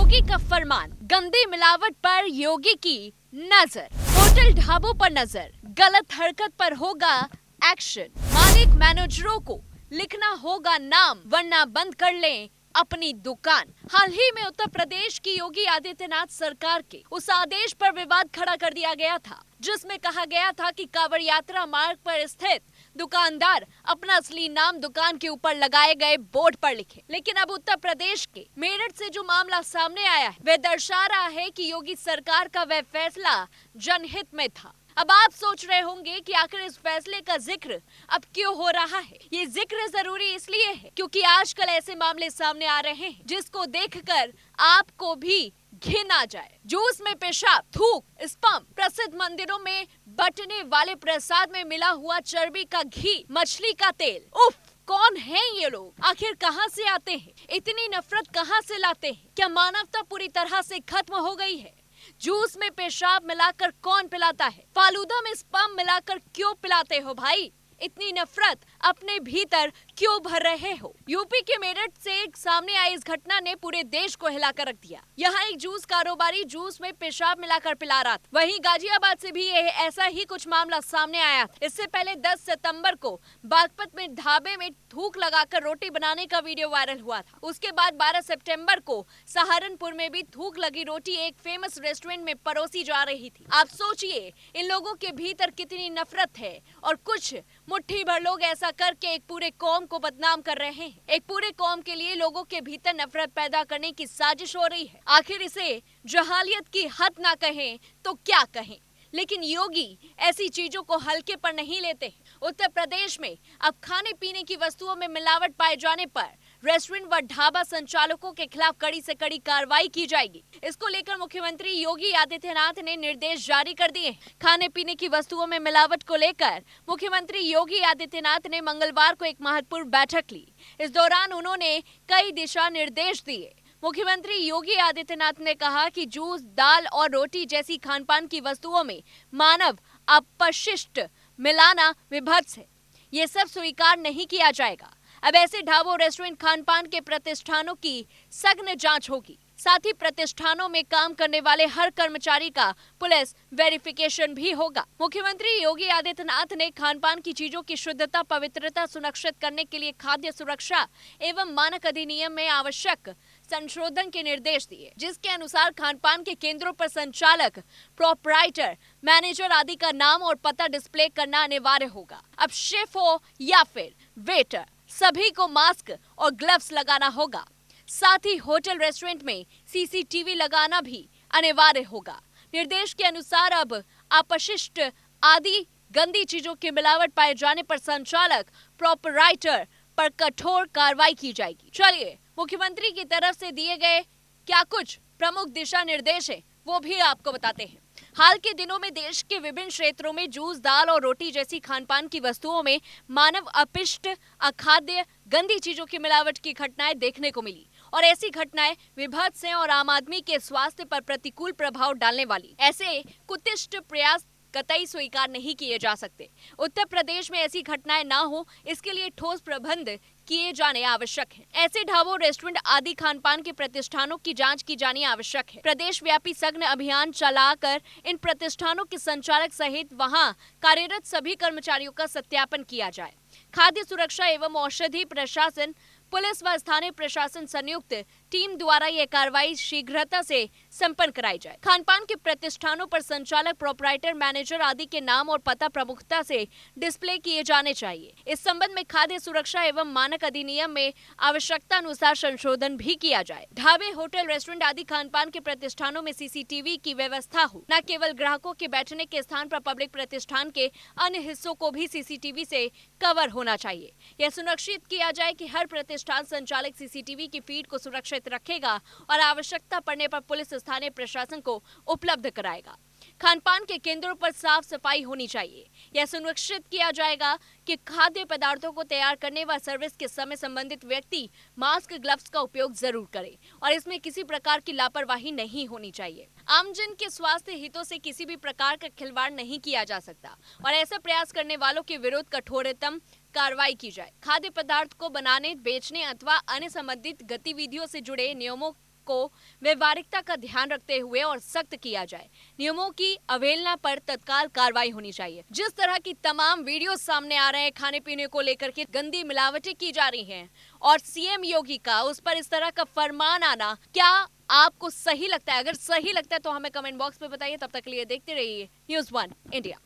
योगी का फरमान, गंदी मिलावट पर योगी की नजर। होटल ढाबों पर नजर, गलत हरकत पर होगा एक्शन। मालिक मैनेजरों को लिखना होगा नाम, वरना बंद कर लें अपनी दुकान। हाल ही में उत्तर प्रदेश की योगी आदित्यनाथ सरकार के उस आदेश पर विवाद खड़ा कर दिया गया था, जिसमें कहा गया था कि कांवड़ यात्रा मार्ग पर स्थित दुकानदार अपना असली नाम दुकान के ऊपर लगाए गए बोर्ड पर लिखे। लेकिन अब उत्तर प्रदेश के मेरठ से जो मामला सामने आया है, वह दर्शा रहा है कि योगी सरकार का वह फैसला जनहित में था। अब आप सोच रहे होंगे कि आखिर इस फैसले का जिक्र अब क्यों हो रहा है। ये जिक्र जरूरी इसलिए है क्योंकि आजकल ऐसे मामले सामने आ रहे हैं जिसको देखकर आपको भी घिन आ जाए। जूस में पेशाब, थूक, स्पम, प्रसिद्ध मंदिरों में बटने वाले प्रसाद में मिला हुआ चर्बी का घी, मछली का तेल। उफ, कौन है ये लोग? आखिर कहां से आते हैं? इतनी नफरत कहां से लाते हैं? क्या मानवता पूरी तरह से खत्म हो गई है? जूस में पेशाब मिलाकर कौन पिलाता है? फालूदा में स्पम मिलाकर क्यों पिलाते हो भाई? इतनी नफरत अपने भीतर क्यों भर रहे हो? यूपी के मेरठ से सामने आई इस घटना ने पूरे देश को हिलाकर रख दिया। यहाँ एक जूस कारोबारी जूस में पेशाब मिलाकर पिला रहा था। वहीं गाजियाबाद से भी ऐसा ही कुछ मामला सामने आया था। इससे पहले 10 सितंबर को बागपत में ढाबे में थूक लगाकर रोटी बनाने का वीडियो वायरल हुआ था। उसके बाद 12 सितंबर को सहारनपुर में भी थूक लगी रोटी एक फेमस रेस्टोरेंट में परोसी जा रही थी। आप सोचिए इन लोगों के भीतर कितनी नफरत है, और कुछ मुट्ठी भर लोग ऐसा करके एक पूरे कौम को बदनाम कर रहे हैं। एक पूरे कौम के लिए लोगों के भीतर नफरत पैदा करने की साजिश हो रही है। आखिर इसे जहालियत की हद ना कहें तो क्या कहें, लेकिन योगी ऐसी चीजों को हल्के पर नहीं लेते। उत्तर प्रदेश में अब खाने पीने की वस्तुओं में मिलावट पाए जाने पर रेस्टोरेंट व ढाबा संचालकों के खिलाफ कड़ी से कड़ी कार्रवाई की जाएगी। इसको लेकर मुख्यमंत्री योगी आदित्यनाथ ने निर्देश जारी कर दिए। खाने पीने की वस्तुओं में मिलावट को लेकर मुख्यमंत्री योगी आदित्यनाथ ने मंगलवार को एक महत्वपूर्ण बैठक ली। इस दौरान उन्होंने कई दिशा निर्देश दिए। मुख्यमंत्री योगी आदित्यनाथ ने कहा कि जूस, दाल और रोटी जैसी खानपान की वस्तुओं में मानव अपशिष्ट मिलाना विभत्स है। ये सब स्वीकार नहीं किया जाएगा। अब ऐसे ढाबों, रेस्टोरेंट, खानपान के प्रतिष्ठानों की सघन जांच होगी। साथ ही प्रतिष्ठानों में काम करने वाले हर कर्मचारी का पुलिस वेरिफिकेशन भी होगा। मुख्यमंत्री योगी आदित्यनाथ ने खानपान की चीजों की शुद्धता, पवित्रता सुनिश्चित करने के लिए खाद्य सुरक्षा एवं मानक अधिनियम में आवश्यक संशोधन के निर्देश दिए, जिसके अनुसार खानपान के केंद्रों पर संचालक, प्रोपराइटर, मैनेजर आदि का नाम और पता डिस्प्ले करना अनिवार्य होगा। अब शेफ हो या फिर वेटर, सभी को मास्क और ग्लव्स लगाना होगा। साथ ही होटल, रेस्टोरेंट में सीसीटीवी लगाना भी अनिवार्य होगा। निर्देश के अनुसार अब अपशिष्ट आदि गंदी चीजों की मिलावट पाए जाने पर संचालक, प्रोपराइटर पर कठोर कार्रवाई की जाएगी। चलिए, मुख्यमंत्री की तरफ से दिए गए क्या कुछ प्रमुख दिशा निर्देश है वो भी आपको बताते हैं। हाल के दिनों में देश के विभिन्न क्षेत्रों में जूस, दाल और रोटी जैसी खानपान की वस्तुओं में मानव अपशिष्ट, अखाद्य, गंदी चीजों की मिलावट की घटनाएं देखने को मिली, और ऐसी घटनाएं विभत्स हैं और आम आदमी के स्वास्थ्य पर प्रतिकूल प्रभाव डालने वाली। ऐसे कुत्सित प्रयास कतई स्वीकार नहीं किए जा सकते। उत्तर प्रदेश में ऐसी घटनाएं ना हो, इसके लिए ठोस प्रबंध किए जाने आवश्यक है। ऐसे ढाबों, रेस्टोरेंट आदि खानपान के प्रतिष्ठानों की जांच की जानी आवश्यक है। प्रदेश व्यापी सघन अभियान चलाकर इन प्रतिष्ठानों के संचालक सहित वहां कार्यरत सभी कर्मचारियों का सत्यापन किया जाए। खाद्य सुरक्षा एवं औषधि प्रशासन, पुलिस व स्थानीय प्रशासन संयुक्त टीम द्वारा यह कार्रवाई शीघ्रता से संपन्न कराई जाए। खानपान के प्रतिष्ठानों पर संचालक, प्रोपराइटर, मैनेजर आदि के नाम और पता प्रमुखता से डिस्प्ले किए जाने चाहिए। इस संबंध में खाद्य सुरक्षा एवं मानक अधिनियम में आवश्यकता अनुसार संशोधन भी किया जाए। ढाबे, होटल, रेस्टोरेंट आदि खानपान के प्रतिष्ठानों में सीसीटीवी की व्यवस्था हो। न केवल ग्राहकों के बैठने के स्थान पर पब्लिक प्रतिष्ठान के अन्य हिस्सों को भी सीसीटीवी से कवर होना चाहिए। यह सुनिश्चित किया जाए कि हर प्रतिष्ठान संचालक सीसीटीवी की फीड को सुरक्षित रखेगा और आवश्यकता पड़ने पर पुलिस स्थानीय प्रशासन को उपलब्ध कराएगा। खानपान के केंद्रों पर साफ सफाई होनी चाहिए। यह सुनिश्चित किया जाएगा कि खाद्य पदार्थों को तैयार करने व सर्विस के समय संबंधित व्यक्ति मास्क, ग्लव्स का उपयोग जरूर करे और इसमें किसी प्रकार की लापरवाही नहीं होनी चाहिए। आमजन के स्वास्थ्य हितों से किसी भी प्रकार का खिलवाड़ नहीं किया जा सकता और ऐसा प्रयास करने वालों के विरुद्ध कठोरतम कार्रवाई की जाए। खाद्य पदार्थ को बनाने, बेचने अथवा अन्य संबंधित गतिविधियों से जुड़े नियमों को व्यवहारिकता का ध्यान रखते हुए और सख्त किया जाए। नियमों की अवहेलना पर तत्काल कार्रवाई होनी चाहिए। जिस तरह की तमाम वीडियो सामने आ रहे हैं खाने पीने को लेकर के गंदी मिलावटें की जा रही हैं और सीएम योगी का उस पर इस तरह का फरमान आना, क्या आपको सही लगता है? अगर सही लगता है तो हमें कमेंट बॉक्स में बताइए। तब तक के लिए देखते रहिए News1 इंडिया।